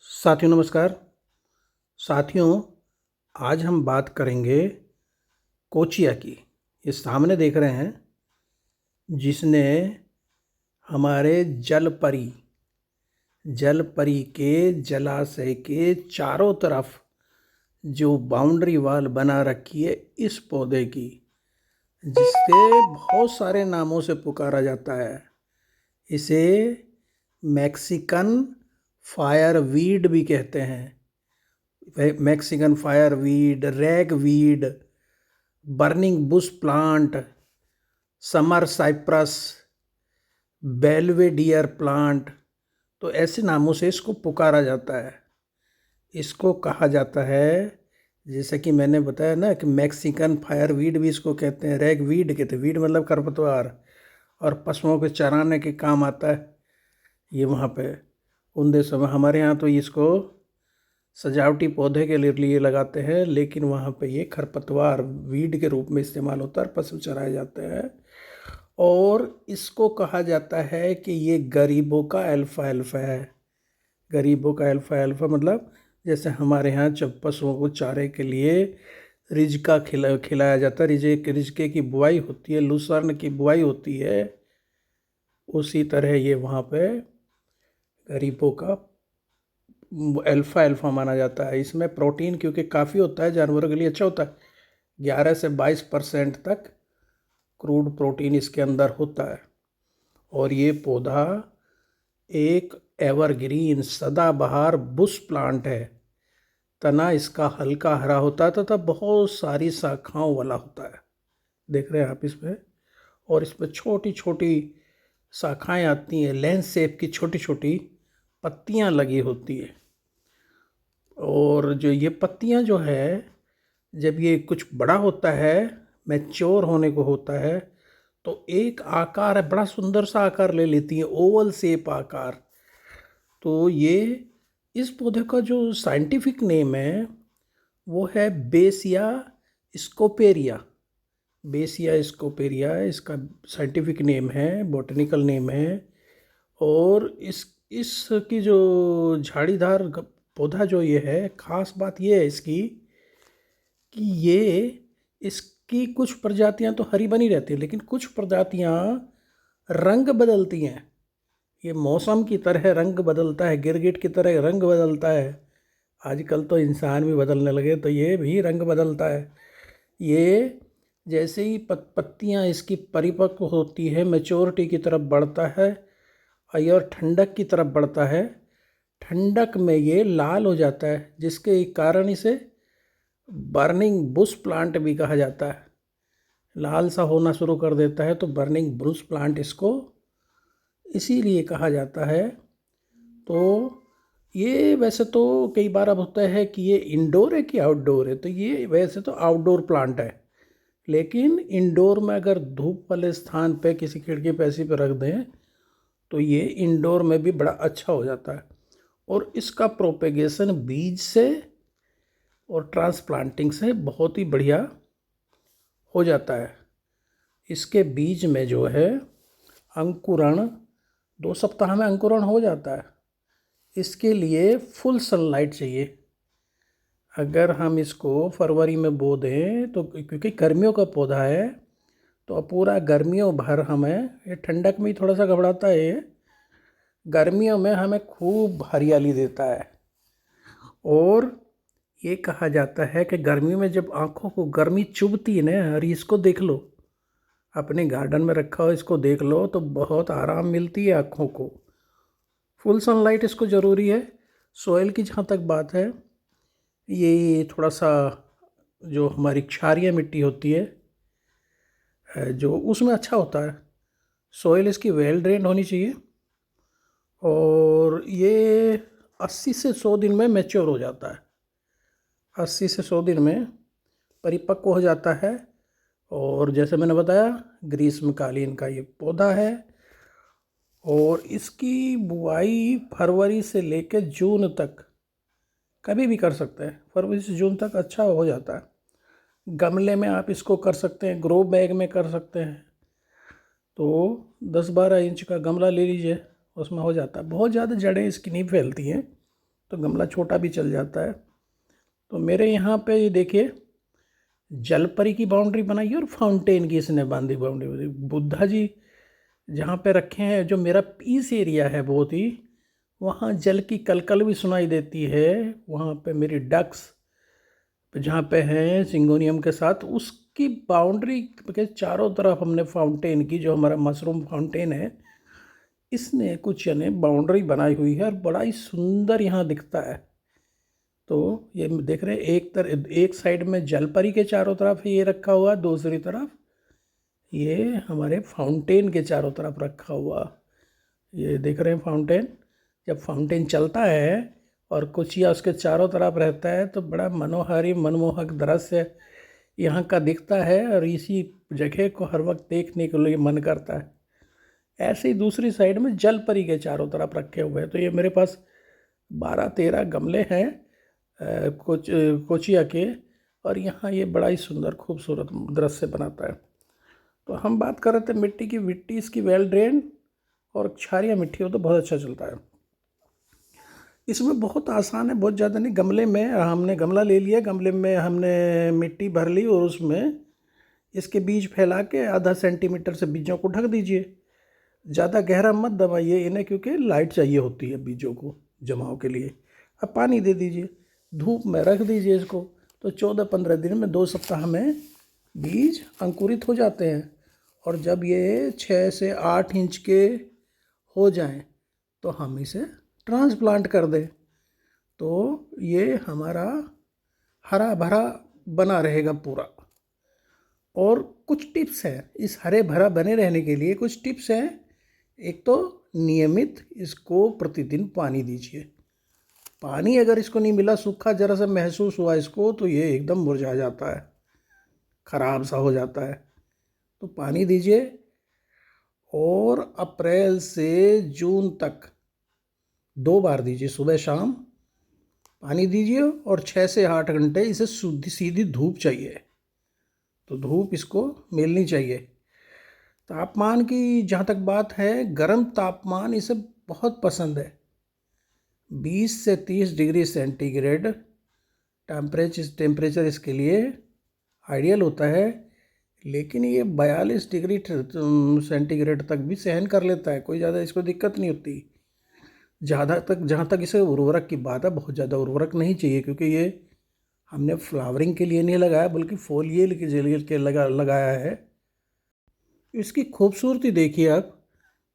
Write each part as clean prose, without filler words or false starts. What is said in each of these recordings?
साथियों नमस्कार। साथियों, आज हम बात करेंगे कोचिया की। ये सामने देख रहे हैं, जिसने हमारे जल परी के जलाशय के चारों तरफ जो बाउंड्री वॉल बना रखी है इस पौधे की, जिससे बहुत सारे नामों से पुकारा जाता है। इसे मैक्सिकन फायरवीड भी कहते हैं। Mexican fireweed, ragweed, burning bush plant, summer cypress, belvedere plant, तो ऐसे नामों से इसको पुकारा जाता है। इसको कहा जाता है, जैसे कि मैंने बताया ना, कि मैक्सिकन फायरवीड भी इसको कहते हैं, रैगवीड कहते हैं। वीड मतलब खरपतवार, और पशुओं के चराने के काम आता है ये वहाँ पे उन देशों में। हमारे यहाँ तो इसको सजावटी पौधे के लिए लगाते हैं, लेकिन वहाँ पे ये खरपतवार वीड के रूप में इस्तेमाल होता है, पशु चराए जाते हैं। और इसको कहा जाता है कि ये गरीबों का अल्फा अल्फा है। गरीबों का अल्फा अल्फा मतलब, जैसे हमारे यहाँ जब पशुओं को चारे के लिए रिजका खिलाया जाता है, रिजके की बुआई होती है, लूसर्न की बुआई होती है, उसी तरह ये वहाँ पे गरीबों का अल्फ़ा अल्फ़ा माना जाता है। इसमें प्रोटीन क्योंकि काफ़ी होता है, जानवरों के लिए अच्छा होता है। 11 से 22% तक क्रूड प्रोटीन इसके अंदर होता है। और ये पौधा एक एवरग्रीन सदाबहार बुश प्लांट है। तना इसका हल्का हरा होता है तथा बहुत सारी शाखाओं वाला होता है। देख रहे हैं आप इसमें, और इसमें छोटी छोटी शाखाएं आती हैं, लेंस शेप की छोटी छोटी पत्तियां लगी होती है। और जो ये पत्तियां जो है, जब ये कुछ बड़ा होता है, मैच्योर होने को होता है, तो एक आकार है, बड़ा सुंदर सा आकार ले लेती है, ओवल शेप आकार। तो ये इस पौधे का जो साइंटिफिक नेम है वो है बेसिया स्कोपेरिया। बेसिया स्कोपेरिया इसका साइंटिफिक नेम है, बॉटनिकल नेम है। और इसकी जो झाड़ीदार पौधा जो ये है, खास बात ये है इसकी कि ये इसकी कुछ प्रजातियां तो हरी बनी रहती है, लेकिन कुछ प्रजातियां रंग बदलती हैं। ये मौसम की तरह रंग बदलता है, गिरगिट की तरह रंग बदलता है। आजकल तो इंसान भी बदलने लगे, तो ये भी रंग बदलता है। ये जैसे ही पत्तियां इसकी परिपक्व होती है, मैच्योरिटी की तरफ बढ़ता है और ठंडक की तरफ बढ़ता है, ठंडक में ये लाल हो जाता है, जिसके कारण इसे बर्निंग बुश प्लांट भी कहा जाता है। लाल सा होना शुरू कर देता है तो बर्निंग बुश प्लांट इसको इसीलिए कहा जाता है। तो ये वैसे तो कई बार अब होता है कि ये इंडोर है कि आउटडोर है, तो ये वैसे तो आउटडोर प्लांट है, लेकिन इंडोर में अगर धूप वाले स्थान पे किसी खिड़की पे ऐसी पे रख दें तो ये इंडोर में भी बड़ा अच्छा हो जाता है। और इसका प्रोपेगेशन बीज से और ट्रांसप्लांटिंग से बहुत ही बढ़िया हो जाता है। इसके बीज में जो है अंकुरण 2 सप्ताह में अंकुरण हो जाता है। इसके लिए फुल सनलाइट चाहिए। अगर हम इसको फरवरी में बो दें तो, क्योंकि गर्मियों का पौधा है, तो पूरा गर्मियों भर हमें, ये ठंडक में ही थोड़ा सा घबराता है, ये गर्मियों में हमें खूब हरियाली देता है। और ये कहा जाता है कि गर्मियों में जब आँखों को गर्मी चुभती है ना, अरे इसको देख लो, अपने गार्डन में रखा हो, इसको देख लो तो बहुत आराम मिलती है आँखों को। फुल सनलाइट इसको ज़रूरी है। सोयल की जहाँ तक बात है, ये थोड़ा सा जो हमारी क्षारीय मिट्टी होती है जो उसमें अच्छा होता है। सोयल इसकी वेल ड्रेन्ड होनी चाहिए, और ये 80 से 100 दिन में मैच्योर हो जाता है। 80 से 100 दिन में परिपक्व हो जाता है। और जैसे मैंने बताया, ग्रीष्मकालीन का ये पौधा है, और इसकी बुआई फरवरी से लेकर जून तक कभी भी कर सकते हैं। फरवरी से जून तक अच्छा हो जाता है। गमले में आप इसको कर सकते हैं, ग्रो बैग में कर सकते हैं। तो 10-12 इंच का गमला ले लीजिए, उसमें हो जाता है। बहुत ज़्यादा जड़ें इसकी नहीं फैलती हैं, तो गमला छोटा भी चल जाता है। तो मेरे यहाँ पे ये देखिए जलपरी की बाउंड्री बनाई है और फाउंटेन की इसने बांधी बाउंड्री। बुद्धा जी जहाँ पे रखे हैं, जो मेरा पीस एरिया है बहुत ही, वहाँ जल की कलकल भी सुनाई देती है। वहाँ पे मेरी डक्स जहाँ पे हैं सिंगोनियम के साथ, उसकी बाउंड्री के चारों तरफ हमने फाउंटेन की, जो हमारा मशरूम फाउंटेन है, इसने कुछ यानी बाउंड्री बनाई हुई है और बड़ा ही सुंदर यहाँ दिखता है। तो ये देख रहे हैं, एक साइड में जलपरी के चारों तरफ ये रखा हुआ, दूसरी तरफ ये हमारे फाउंटेन के चारों तरफ रखा हुआ। ये देख रहे हैं फाउंटेन। जब फाउंटेन चलता है और कुचिया उसके चारों तरफ रहता है तो बड़ा मनोहारी मनमोहक दृश्य यहाँ का दिखता है और इसी जगह को हर वक्त देखने के लिए मन करता है। ऐसे ही दूसरी साइड में जलपरी के चारों तरफ रखे हुए हैं। तो ये मेरे पास 12-13 गमले हैं कोचिया के, और यहाँ ये बड़ा ही सुंदर खूबसूरत दृश्य बनाता है। तो हम बात कर रहे थे मिट्टी की। मिट्टी इसकी वेल ड्रेन और क्षारीय मिट्टी हो तो बहुत अच्छा चलता है। इसमें बहुत आसान है, बहुत ज़्यादा नहीं। गमले में हमने गमला ले लिया, गमले में हमने मिट्टी भर ली और उसमें इसके बीज फैला के आधा सेंटीमीटर से बीजों को ढक दीजिए। ज़्यादा गहरा मत दबाइए इन्हें, क्योंकि लाइट चाहिए होती है बीजों को जमाव के लिए। अब पानी दे दीजिए, धूप में रख दीजिए इसको। तो 14-15 दिन में, 2 सप्ताह में बीज अंकुरित हो जाते हैं। और जब ये 6 से 8 इंच के हो जाएं तो हम इसे ट्रांसप्लांट कर दें। तो ये हमारा हरा भरा बना रहेगा पूरा। और कुछ टिप्स हैं इस हरे भरा बने रहने के लिए। कुछ टिप्स हैं। एक तो नियमित इसको प्रतिदिन पानी दीजिए। पानी अगर इसको नहीं मिला, सूखा जरा सा महसूस हुआ इसको, तो ये एकदम मुरझा जाता है, ख़राब सा हो जाता है। तो पानी दीजिए। और अप्रैल से जून तक 2 बार दीजिए, सुबह शाम पानी दीजिए। और 6 से 8 घंटे इसे सीधी धूप चाहिए, तो धूप इसको मिलनी चाहिए। तापमान की जहाँ तक बात है, गर्म तापमान इसे बहुत पसंद है। 20 से 30 डिग्री सेंटीग्रेड टेम्परेचर इसके लिए आइडियल होता है। लेकिन ये 42 डिग्री सेंटीग्रेड तक भी सहन कर लेता है, कोई ज़्यादा इसको दिक्कत नहीं होती। जहाँ तक इसे उर्वरक की बात है, बहुत ज़्यादा उर्वरक नहीं चाहिए, क्योंकि ये हमने फ्लावरिंग के लिए नहीं लगाया, बल्कि फोलियल के जरिए के लगाया है। इसकी खूबसूरती देखिए आप,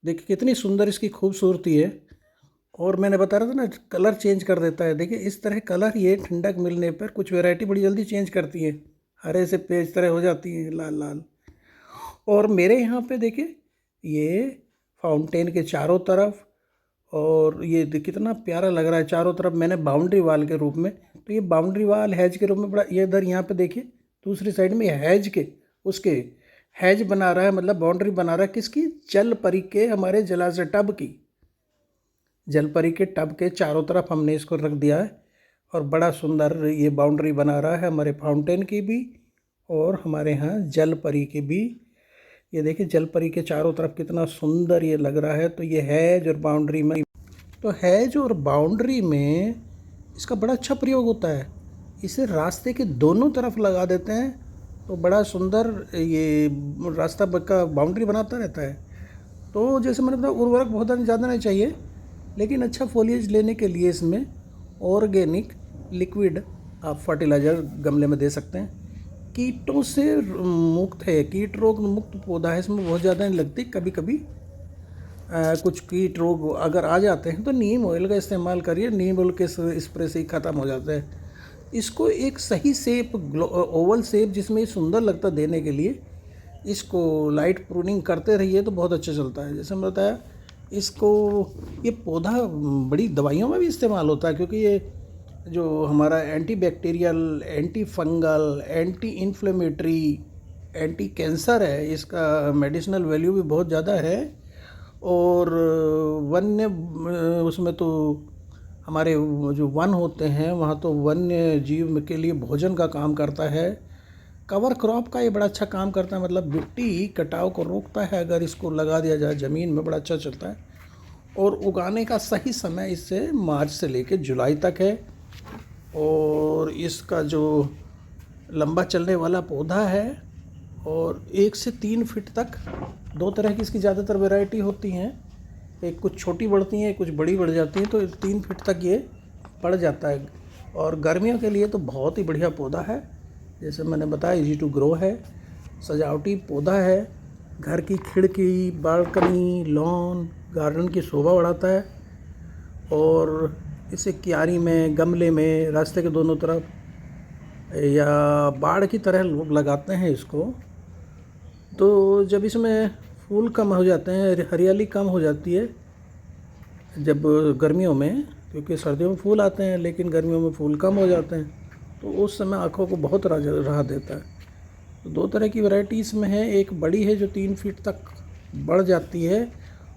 देखिए कितनी सुंदर इसकी खूबसूरती है। और मैंने बता रहा था ना, कलर चेंज कर देता है। देखिए इस तरह कलर ये ठंडक मिलने पर कुछ वैरायटी बड़ी जल्दी चेंज करती है, हरे से पेज तरह हो जाती है, लाल लाल। और मेरे यहाँ पे देखिए ये फाउंटेन के चारों तरफ, और ये कितना प्यारा लग रहा है चारों तरफ मैंने बाउंड्री वाल के रूप में। तो ये बाउंड्री वाल हैज के रूप में बड़ा, ये इधर यहाँ पे देखिए दूसरी साइड में हैज के, उसके हैज बना रहा है, मतलब बाउंड्री बना रहा है किसकी, जलपरी के, हमारे जलाशय टब की। जलपरी के टब के चारों तरफ हमने इसको रख दिया है और बड़ा सुंदर ये बाउंड्री बना रहा है हमारे फाउंटेन की भी और हमारे यहाँ जलपरी की भी। ये देखिए जलपरी के चारों तरफ कितना सुंदर ये लग रहा है। तो ये हैज और बाउंड्री में, तो हैज और बाउंड्री में इसका बड़ा अच्छा प्रयोग होता है। इसे रास्ते के दोनों तरफ लगा देते हैं तो बड़ा सुंदर ये रास्ता का बाउंड्री बनाता रहता है। तो जैसे मैंने बताया, उर्वरक बहुत ज़्यादा नहीं चाहिए, लेकिन अच्छा फोलिएज लेने के लिए इसमें ऑर्गेनिक लिक्विड आप फर्टिलाइज़र गमले में दे सकते हैं। कीटों से मुक्त है, कीट रोग मुक्त पौधा है, इसमें बहुत ज़्यादा नहीं लगती। कभी कभी कुछ कीट रोग अगर आ जाते हैं तो नीम ऑयल का इस्तेमाल करिए, नीम ऑयल के स्प्रे से ही ख़त्म हो जाता है। इसको एक सही शेप, ओवल शेप जिसमें ये सुंदर लगता है देने के लिए, इसको लाइट प्रूनिंग करते रहिए तो बहुत अच्छा चलता है। जैसे मैं बताया, इसको ये पौधा बड़ी दवाइयों में भी इस्तेमाल होता है, क्योंकि ये जो हमारा anti bacterial, anti fungal, anti inflammatory, anti cancer है, इसका मेडिसिनल वैल्यू भी बहुत ज़्यादा है। और वन्य उसमें तो हमारे जो वन होते हैं वहाँ तो वन्य जीव के लिए भोजन का काम करता है। कवर क्रॉप का ये बड़ा अच्छा काम करता है, मतलब मिट्टी कटाव को रोकता है। अगर इसको लगा दिया जाए ज़मीन में, बड़ा अच्छा चलता है। और उगाने का सही समय इससे मार्च से लेकर जुलाई तक है। और इसका जो लंबा चलने वाला पौधा है और 1 से 3 फीट तक, 2 तरह की इसकी ज़्यादातर वैरायटी होती हैं, एक कुछ छोटी बढ़ती हैं, कुछ बड़ी बढ़ जाती हैं, तो 3 फीट तक ये बढ़ जाता है। और गर्मियों के लिए तो बहुत ही बढ़िया पौधा है। जैसे मैंने बताया, इजी टू ग्रो है, सजावटी पौधा है, घर की खिड़की, बालकनी, लॉन, गार्डन की शोभा बढ़ाता है। और इसे क्यारी में, गमले में, रास्ते के दोनों तरफ, या बाड़ की तरह लोग लगाते हैं इसको। तो जब इसमें फूल कम हो जाते हैं, हरियाली कम हो जाती है जब गर्मियों में, क्योंकि सर्दियों में फूल आते हैं लेकिन गर्मियों में फूल कम हो जाते हैं, तो उस समय आँखों को बहुत राहत देता है। तो 2 तरह की वैरायटी इसमें है, एक बड़ी है जो 3 फीट तक बढ़ जाती है,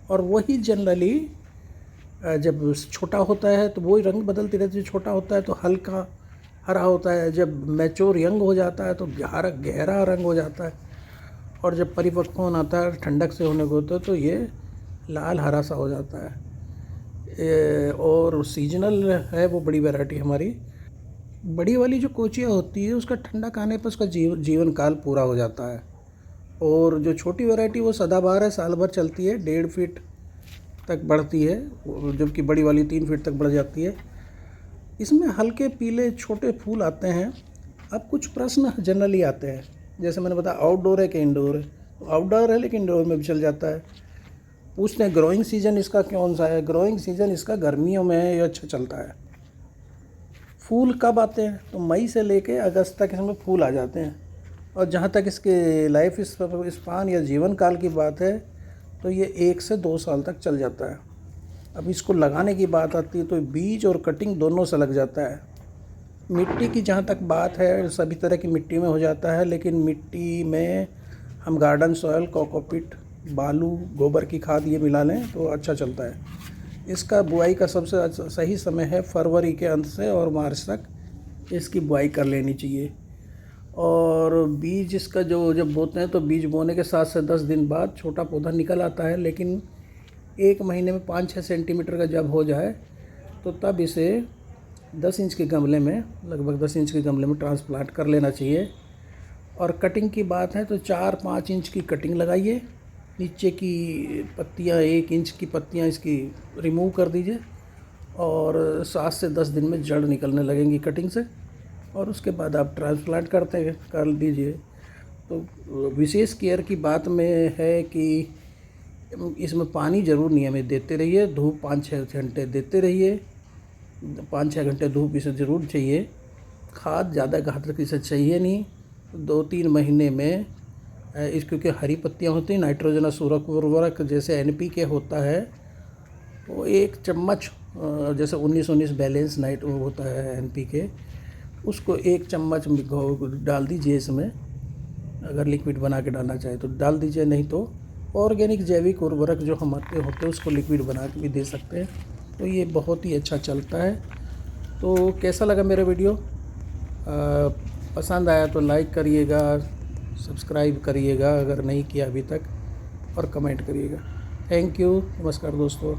और वही जनरली जब छोटा होता है तो वही रंग बदलती रहती है। छोटा होता है तो हल्का हरा होता है, जब मैच्योर यंग हो जाता है तो गहरा रंग हो जाता है, और जब परिपक्व होना आता है, ठंडक से होने को होता है, तो ये लाल हरा सा हो जाता है। और सीजनल है वो बड़ी वैरायटी हमारी। बड़ी वाली जो कोचिया होती है उसका ठंडा खाने पर उसका जीवन काल पूरा हो जाता है। और जो छोटी वैरायटी वो सदाबहार है, साल भर चलती है, 1.5 फीट तक बढ़ती है, जबकि बड़ी वाली 3 फीट तक बढ़ जाती है। इसमें हल्के पीले छोटे फूल आते हैं। अब कुछ प्रश्न जनरली आते हैं, जैसे मैंने बताया आउटडोर है कि इंडोर है, तो आउटडोर है लेकिन इंडोर में भी चल जाता है। पूछते हैं ग्रोइंग सीजन इसका कौन सा है। ग्रोइंग सीजन इसका गर्मियों में है, ये अच्छा चलता है। फूल कब आते हैं, तो मई से लेके अगस्त तक इसमें फूल आ जाते हैं। और जहाँ तक इसके लाइफ स्पान या जीवन काल की बात है, तो ये 1 से 2 साल तक चल जाता है। अब इसको लगाने की बात आती है तो बीज और कटिंग दोनों से लग जाता है। मिट्टी की जहाँ तक बात है, सभी तरह की मिट्टी में हो जाता है, लेकिन मिट्टी में हम गार्डन सॉयल, कोकोपीट, बालू, गोबर की खाद ये मिला लें तो अच्छा चलता है। इसका बुआई का सबसे सही समय है फरवरी के अंत से और मार्च तक इसकी बुआई कर लेनी चाहिए। और बीज इसका जब बोते हैं तो बीज बोने के 7 से 10 दिन बाद छोटा पौधा निकल आता है, लेकिन 1 महीने में 5-6 सेंटीमीटर का जब हो जाए तो तब इसे 10 इंच के गमले में, लगभग 10 इंच के गमले में ट्रांसप्लांट कर लेना चाहिए। और कटिंग की बात है तो 4-5 इंच की कटिंग लगाइए। नीचे की पत्तियां, 1 इंच की पत्तियां इसकी रिमूव कर दीजिए, और 7 से 10 दिन में जड़ निकलने लगेंगी कटिंग से, और उसके बाद आप ट्रांसप्लांट कर दीजिए। तो विशेष केयर की बात में है कि इसमें पानी ज़रूर नियमित देते रहिए, धूप 5-6 घंटे देते रहिए, 5-6 घंटे धूप इसे ज़रूर चाहिए। खाद ज़्यादा घातक इसे चाहिए नहीं। 2-3 महीने में क्योंकि हरी पत्तियां होती हैं, नाइट्रोजनस उर्वरक जैसे NPK होता है, वो 1 चम्मच, जैसे 19-19 बैलेंस नाइट होता है NPK, उसको 1 चम्मच डाल दीजिए इसमें। अगर लिक्विड बना के डालना चाहे तो डाल दीजिए, नहीं तो ऑर्गेनिक जैविक उर्वरक जो हमारे होते हैं उसको लिक्विड बना के भी दे सकते हैं। तो ये बहुत ही अच्छा चलता है। तो कैसा लगा मेरा वीडियो? पसंद आया तो लाइक करिएगा, सब्सक्राइब करिएगा अगर नहीं किया अभी तक, और कमेंट करिएगा। थैंक यू, नमस्कार दोस्तों।